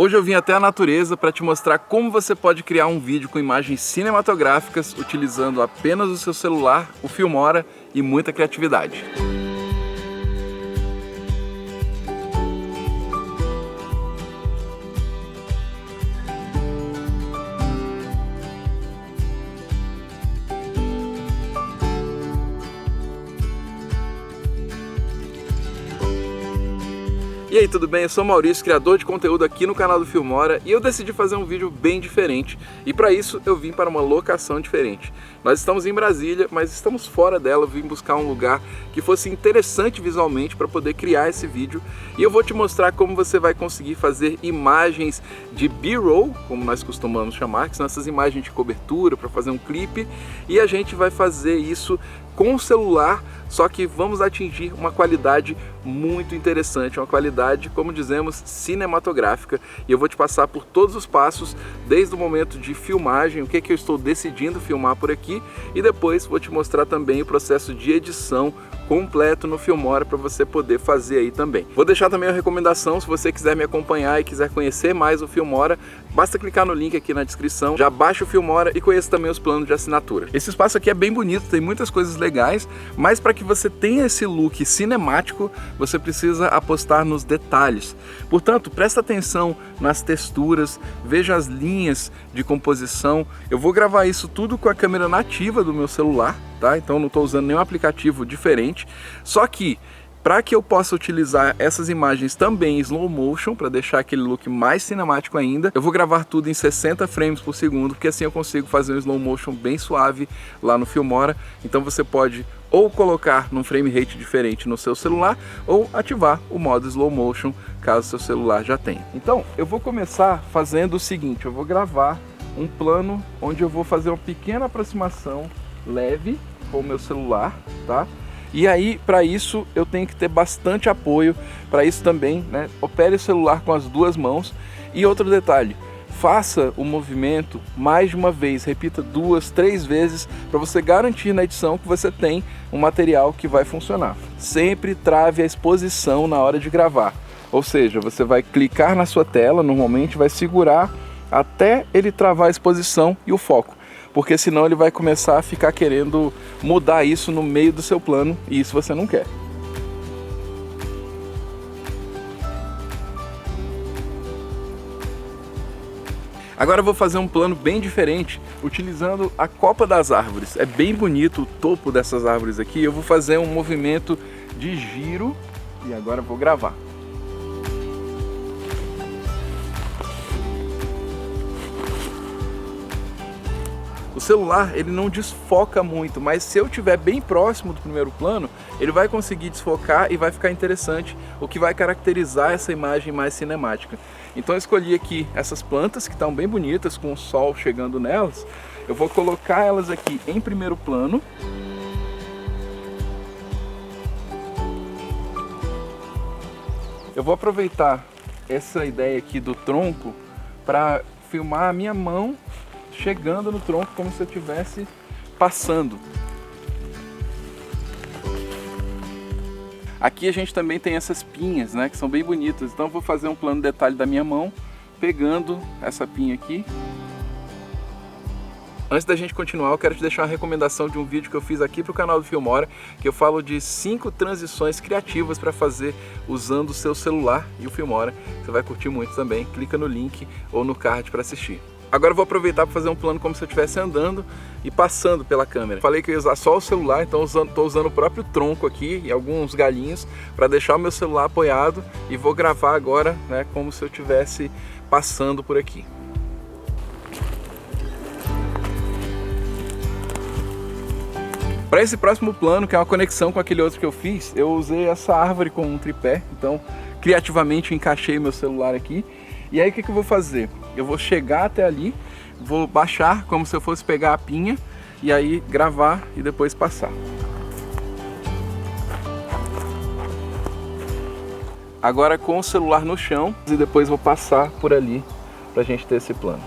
Hoje eu vim até a natureza para te mostrar como você pode criar um vídeo com imagens cinematográficas utilizando apenas o seu celular, o Filmora e muita criatividade. E aí, tudo bem? Eu sou o Maurício, criador de conteúdo aqui no canal do Filmora, e eu decidi fazer um vídeo bem diferente. E para isso eu vim para uma locação diferente. Nós estamos em Brasília, mas estamos fora dela. Eu vim buscar um lugar que fosse interessante visualmente para poder criar esse vídeo. E eu vou te mostrar como você vai conseguir fazer imagens de B-roll, como nós costumamos chamar, que são essas imagens de cobertura para fazer um clipe. E a gente vai fazer isso com o celular, só que vamos atingir uma qualidade muito interessante, uma qualidade, como dizemos, cinematográfica. E eu vou te passar por todos os passos, desde o momento de filmagem, o que eu estou decidindo filmar por aqui, e depois vou te mostrar também o processo de edição completo no Filmora para você poder fazer aí também. Vou deixar também a recomendação, se você quiser me acompanhar e quiser conhecer mais o Filmora, basta clicar no link aqui na descrição, já baixa o Filmora e conheça também os planos de assinatura. Esse espaço aqui é bem bonito, tem muitas coisas legais, mas para que você tenha esse look cinemático, você precisa apostar nos detalhes. Portanto, presta atenção nas texturas, veja as linhas de composição. Eu vou gravar isso tudo com a câmera nativa do meu celular, tá? Então não estou usando nenhum aplicativo diferente. Só que para que eu possa utilizar essas imagens também em slow motion, para deixar aquele look mais cinemático ainda, eu vou gravar tudo em 60 frames por segundo, porque assim eu consigo fazer um slow motion bem suave lá no Filmora. Então você pode ou colocar num frame rate diferente no seu celular, ou ativar o modo slow motion, caso seu celular já tenha. Então eu vou começar fazendo o seguinte: eu vou gravar um plano onde eu vou fazer uma pequena aproximação leve com o meu celular, tá? E aí, para isso, eu tenho que ter bastante apoio. Para isso também, né, opere o celular com as duas mãos. E outro detalhe, faça o movimento mais de uma vez, repita 2, 3 vezes, para você garantir na edição que você tem um material que vai funcionar. Sempre trave a exposição na hora de gravar. Ou seja, você vai clicar na sua tela, normalmente vai segurar até ele travar a exposição e o foco, porque senão ele vai começar a ficar querendo mudar isso no meio do seu plano, e isso você não quer. Agora eu vou fazer um plano bem diferente, utilizando a copa das árvores. É bem bonito o topo dessas árvores aqui. Eu vou fazer um movimento de giro e agora eu vou gravar. O celular, ele não desfoca muito, mas se eu estiver bem próximo do primeiro plano, ele vai conseguir desfocar e vai ficar interessante, o que vai caracterizar essa imagem mais cinemática. Então eu escolhi aqui essas plantas que estão bem bonitas, com o sol chegando nelas. Eu vou colocar elas aqui em primeiro plano. Eu vou aproveitar essa ideia aqui do tronco para filmar a minha mão chegando no tronco, como se eu estivesse passando. Aqui a gente também tem essas pinhas, né, que são bem bonitas. Então eu vou fazer um plano de detalhe da minha mão, pegando essa pinha aqui. Antes da gente continuar, eu quero te deixar uma recomendação de um vídeo que eu fiz aqui para o canal do Filmora, que eu falo de 5 transições criativas para fazer usando o seu celular e o Filmora. Você vai curtir muito também. Clica no link ou no card para assistir. Agora eu vou aproveitar para fazer um plano como se eu estivesse andando e passando pela câmera. Falei que eu ia usar só o celular, então estou usando o próprio tronco aqui e alguns galhinhos para deixar o meu celular apoiado, e vou gravar agora, né, como se eu estivesse passando por aqui. Para esse próximo plano, que é uma conexão com aquele outro que eu fiz, eu usei essa árvore como um tripé, então criativamente eu encaixei meu celular aqui. E aí o que eu vou fazer? Eu vou chegar até ali, vou baixar como se eu fosse pegar a pinha, e aí gravar e depois passar. Agora com o celular no chão, e depois vou passar por ali pra gente ter esse plano.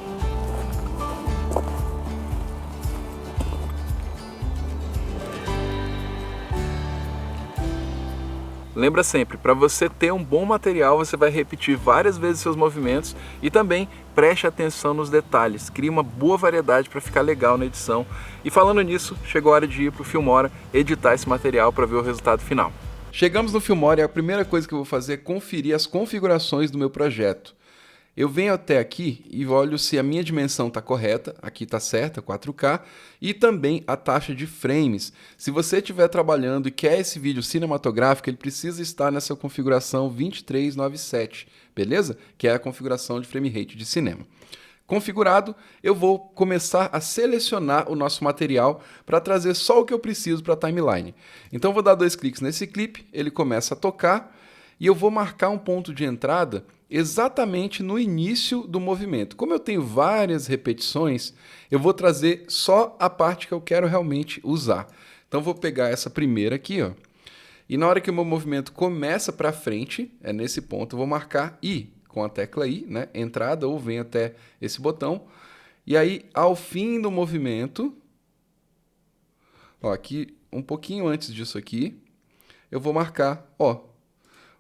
Lembra sempre, para você ter um bom material, você vai repetir várias vezes seus movimentos e também preste atenção nos detalhes, crie uma boa variedade para ficar legal na edição. E falando nisso, chegou a hora de ir para o Filmora editar esse material para ver o resultado final. Chegamos no Filmora e a primeira coisa que eu vou fazer é conferir as configurações do meu projeto. Eu venho até aqui e olho se a minha dimensão está correta, aqui está certa, 4K, e também a taxa de frames. Se você estiver trabalhando e quer esse vídeo cinematográfico, ele precisa estar nessa configuração 2397, beleza? Que é a configuração de frame rate de cinema. Configurado, eu vou começar a selecionar o nosso material para trazer só o que eu preciso para a timeline. Então eu vou dar 2 cliques nesse clipe, ele começa a tocar e eu vou marcar um ponto de entrada exatamente no início do movimento. Como eu tenho várias repetições, eu vou trazer só a parte que eu quero realmente usar. Então eu vou pegar essa primeira aqui, ó, e na hora que o meu movimento começa para frente, é nesse ponto eu vou marcar I, com a tecla I, né, entrada, ou venho até esse botão, e aí ao fim do movimento, ó, aqui um pouquinho antes disso aqui, eu vou marcar, ó,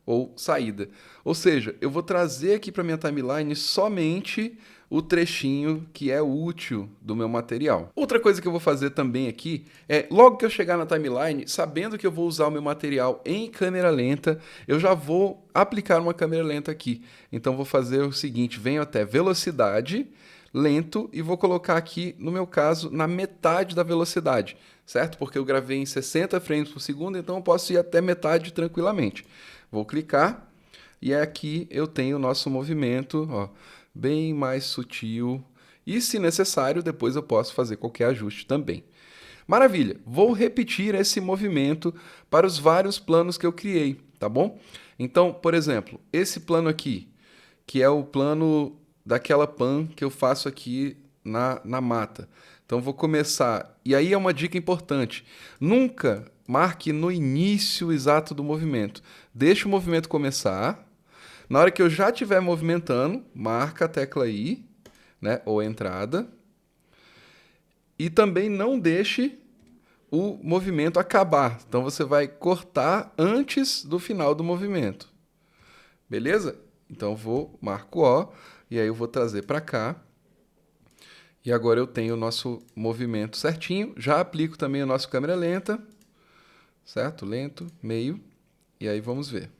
ou saída. Ou seja, eu vou trazer aqui para minha timeline somente o trechinho que é útil do meu material. Outra coisa que eu vou fazer também aqui é, logo que eu chegar na timeline, sabendo que eu vou usar o meu material em câmera lenta, eu já vou aplicar uma câmera lenta aqui. Então vou fazer o seguinte, venho até velocidade, lento, e vou colocar aqui, no meu caso, na metade da velocidade, certo? Porque eu gravei em 60 frames por segundo, então eu posso ir até metade tranquilamente. Vou clicar e aqui eu tenho o nosso movimento, ó, bem mais sutil. E se necessário, depois eu posso fazer qualquer ajuste também. Maravilha! Vou repetir esse movimento para os vários planos que eu criei, tá bom? Então, por exemplo, esse plano aqui, que é o plano daquela pan que eu faço aqui na mata. Então vou começar, e aí é uma dica importante, nunca marque no início exato do movimento. Deixe o movimento começar, na hora que eu já estiver movimentando, marca a tecla I, né, ou entrada, e também não deixe o movimento acabar. Então você vai cortar antes do final do movimento. Beleza? Então marco O, e aí eu vou trazer para cá. E agora eu tenho o nosso movimento certinho. Já aplico também a nossa câmera lenta. Certo? Lento, meio. E aí vamos ver.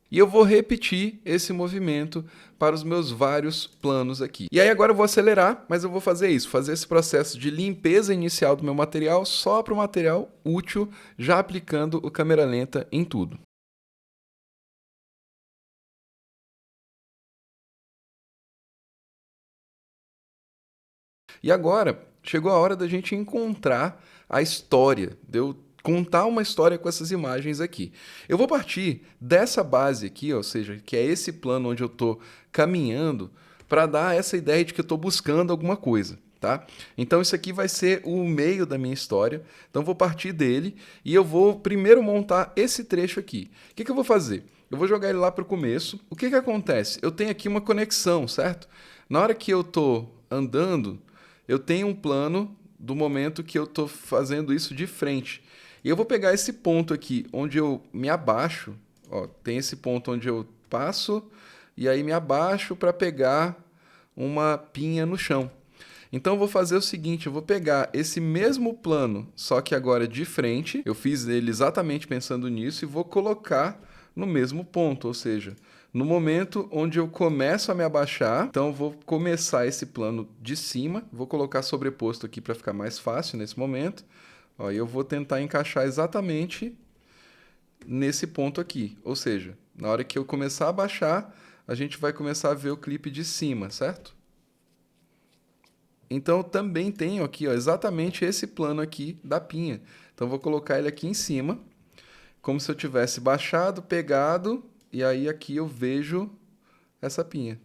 E eu vou repetir esse movimento para os meus vários planos aqui. E aí agora eu vou acelerar, mas eu vou fazer isso, fazer esse processo de limpeza inicial do meu material só para o material útil, já aplicando o câmera lenta em tudo. E agora, chegou a hora da gente encontrar a história, de eu contar uma história com essas imagens aqui. Eu vou partir dessa base aqui, ou seja, que é esse plano onde eu estou caminhando, para dar essa ideia de que eu estou buscando alguma coisa. Tá? Então isso aqui vai ser o meio da minha história, então vou partir dele e eu vou primeiro montar esse trecho aqui. O que eu vou fazer? Eu vou jogar ele lá para o começo. O que acontece? Eu tenho aqui uma conexão, certo? Na hora que eu estou andando, eu tenho um plano do momento que eu estou fazendo isso de frente. E eu vou pegar esse ponto aqui, onde eu me abaixo, ó, tem esse ponto onde eu passo, e aí me abaixo para pegar uma pinha no chão. Então eu vou fazer o seguinte, eu vou pegar esse mesmo plano, só que agora de frente, eu fiz ele exatamente pensando nisso, e vou colocar no mesmo ponto, ou seja, no momento onde eu começo a me abaixar, então eu vou começar esse plano de cima, vou colocar sobreposto aqui para ficar mais fácil nesse momento, ó, e eu vou tentar encaixar exatamente nesse ponto aqui, ou seja, na hora que eu começar a abaixar, a gente vai começar a ver o clipe de cima, certo? Então eu também tenho aqui, ó, exatamente esse plano aqui da pinha, então eu vou colocar ele aqui em cima, como se eu tivesse baixado, pegado, e aí aqui eu vejo essa pinha.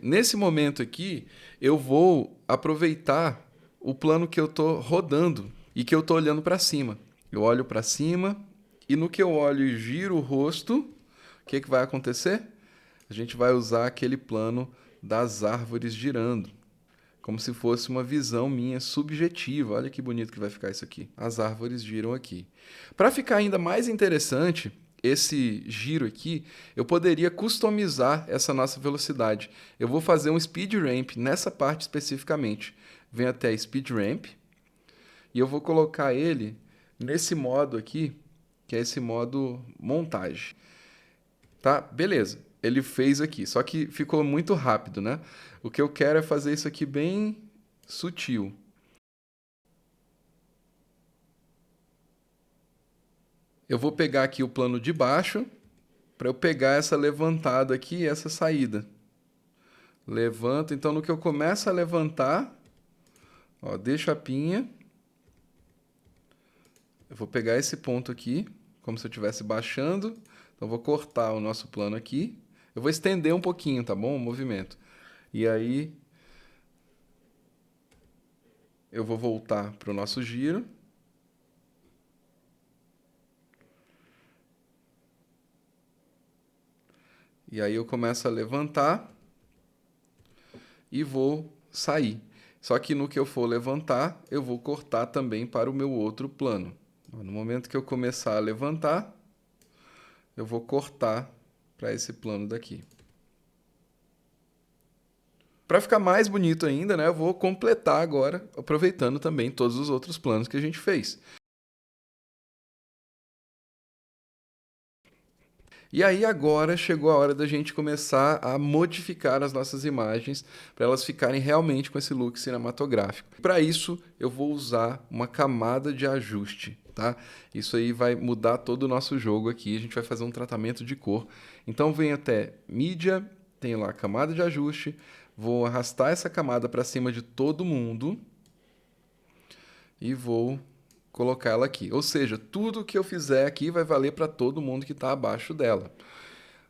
Nesse momento aqui, eu vou aproveitar o plano que eu estou rodando e que eu estou olhando para cima. Eu olho para cima e no que eu olho e giro o rosto, o que vai acontecer? A gente vai usar aquele plano das árvores girando. como se fosse uma visão minha subjetiva. Olha que bonito que vai ficar isso aqui. As árvores giram aqui. Para ficar ainda mais interessante, esse giro aqui, eu poderia customizar essa nossa velocidade. Eu vou fazer um speed ramp nessa parte especificamente. Venho até speed ramp e eu vou colocar ele nesse modo aqui, que é esse modo montagem. Tá? Beleza. Ele fez aqui, só que ficou muito rápido, né? O que eu quero é fazer isso aqui bem sutil. Eu vou pegar aqui o plano de baixo para eu pegar essa levantada aqui e essa saída. Levanto, então no que eu começo a levantar, ó, deixo a pinha. Eu vou pegar esse ponto aqui, como se eu estivesse baixando. Então vou cortar o nosso plano aqui. Eu vou estender um pouquinho, tá bom? O movimento. E aí eu vou voltar para o nosso giro. E aí eu começo a levantar e vou sair. Só que no que eu for levantar, eu vou cortar também para o meu outro plano. No momento que eu começar a levantar, eu vou cortar para esse plano daqui. Para ficar mais bonito ainda, né, eu vou completar agora, aproveitando também todos os outros planos que a gente fez. E aí agora chegou a hora da gente começar a modificar as nossas imagens para elas ficarem realmente com esse look cinematográfico. Para isso, eu vou usar uma camada de ajuste, tá? Isso aí vai mudar todo o nosso jogo aqui, a gente vai fazer um tratamento de cor. Então venho até mídia, tenho lá a camada de ajuste, vou arrastar essa camada para cima de todo mundo e vou colocar ela aqui. Ou seja, tudo que eu fizer aqui vai valer para todo mundo que está abaixo dela.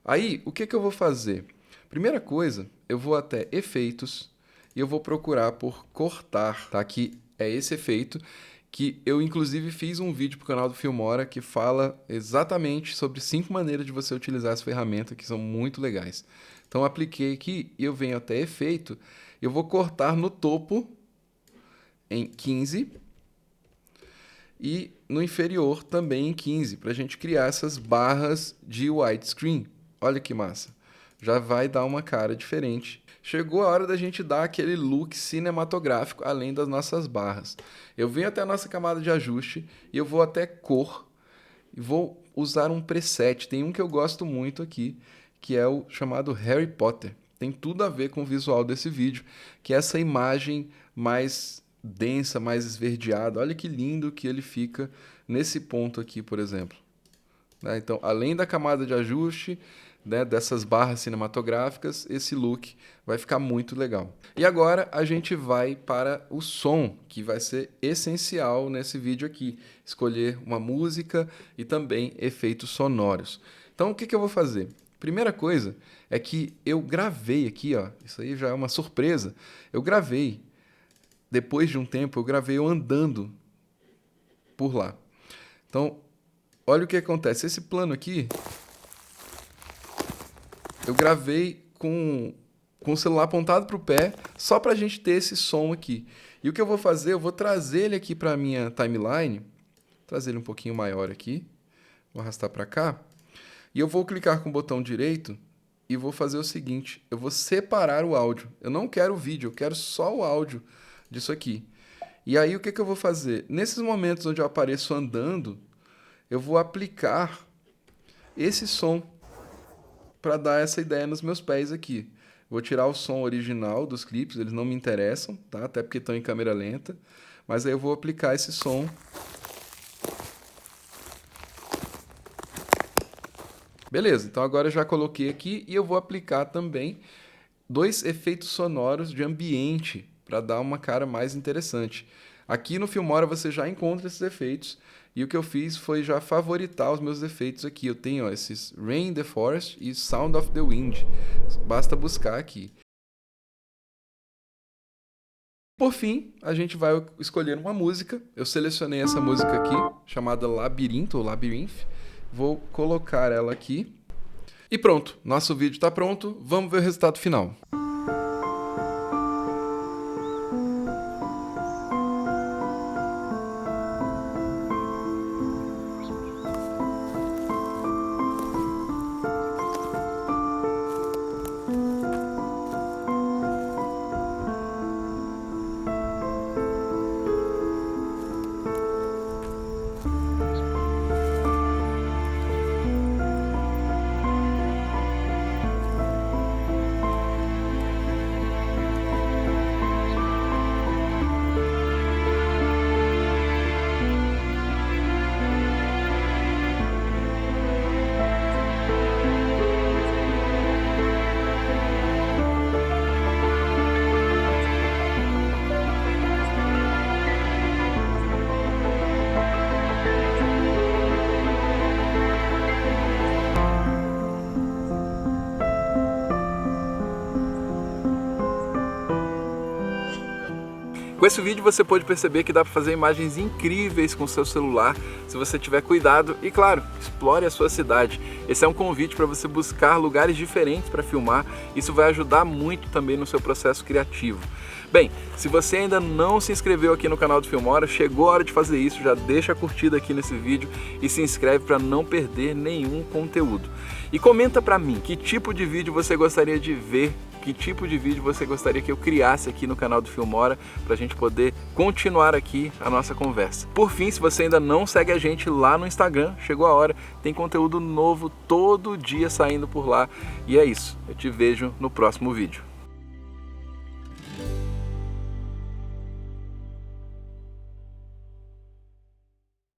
Aí, o que eu vou fazer? Primeira coisa, eu vou até efeitos e eu vou procurar por cortar, tá? Que é esse efeito que eu inclusive fiz um vídeo para o canal do Filmora que fala exatamente sobre 5 maneiras de você utilizar essa ferramenta que são muito legais. Então, apliquei aqui e eu venho até efeito, eu vou cortar no topo em 15 e no inferior também em 15, para a gente criar essas barras de widescreen. Olha que massa. Já vai dar uma cara diferente. Chegou a hora da gente dar aquele look cinematográfico além das nossas barras. Eu venho até a nossa camada de ajuste e eu vou até cor e vou usar um preset. Tem um que eu gosto muito aqui, que é o chamado Harry Potter. Tem tudo a ver com o visual desse vídeo, que é essa imagem mais densa, mais esverdeada. Olha que lindo que ele fica nesse ponto aqui, por exemplo. Então, além da camada de ajuste, né, dessas barras cinematográficas, esse look vai ficar muito legal. E agora a gente vai para o som, que vai ser essencial nesse vídeo aqui. Escolher uma música e também efeitos sonoros. Então, o que eu vou fazer? Primeira coisa é que eu gravei aqui, ó, isso aí já é uma surpresa. Eu gravei, depois de um tempo, eu gravei eu andando por lá. Então, olha o que acontece. Esse plano aqui, eu gravei com o celular apontado para o pé, só para a gente ter esse som aqui. E o que eu vou fazer, eu vou trazer ele aqui para a minha timeline, trazer ele um pouquinho maior aqui, vou arrastar para cá, e eu vou clicar com o botão direito e vou fazer o seguinte, eu vou separar o áudio. Eu não quero o vídeo, eu quero só o áudio disso aqui. E aí o que eu vou fazer? Nesses momentos onde eu apareço andando, eu vou aplicar esse som para dar essa ideia nos meus pés aqui. Vou tirar o som original dos clipes, eles não me interessam, tá? Até porque estão em câmera lenta. Mas aí eu vou aplicar esse som. Beleza, então agora eu já coloquei aqui e eu vou aplicar também 2 efeitos sonoros de ambiente para dar uma cara mais interessante. Aqui no Filmora você já encontra esses efeitos e o que eu fiz foi já favoritar os meus efeitos aqui. Eu tenho ó, esses Rain in the Forest e Sound of the Wind. Basta buscar aqui. Por fim, a gente vai escolher uma música. Eu selecionei essa música aqui, chamada Labirinto ou Labyrinth. Vou colocar ela aqui. E pronto, nosso vídeo está pronto. Vamos ver o resultado final. Com esse vídeo você pode perceber que dá para fazer imagens incríveis com o seu celular, se você tiver cuidado e, claro, explore a sua cidade. Esse é um convite para você buscar lugares diferentes para filmar, isso vai ajudar muito também no seu processo criativo. Bem, se você ainda não se inscreveu aqui no canal do Filmora, chegou a hora de fazer isso, já deixa a curtida aqui nesse vídeo e se inscreve para não perder nenhum conteúdo. E comenta para mim que tipo de vídeo você gostaria de ver, que tipo de vídeo você gostaria que eu criasse aqui no canal do Filmora, para a gente poder continuar aqui a nossa conversa. Por fim, se você ainda não segue a gente lá no Instagram, chegou a hora, tem conteúdo novo todo dia saindo por lá. E é isso, eu te vejo no próximo vídeo.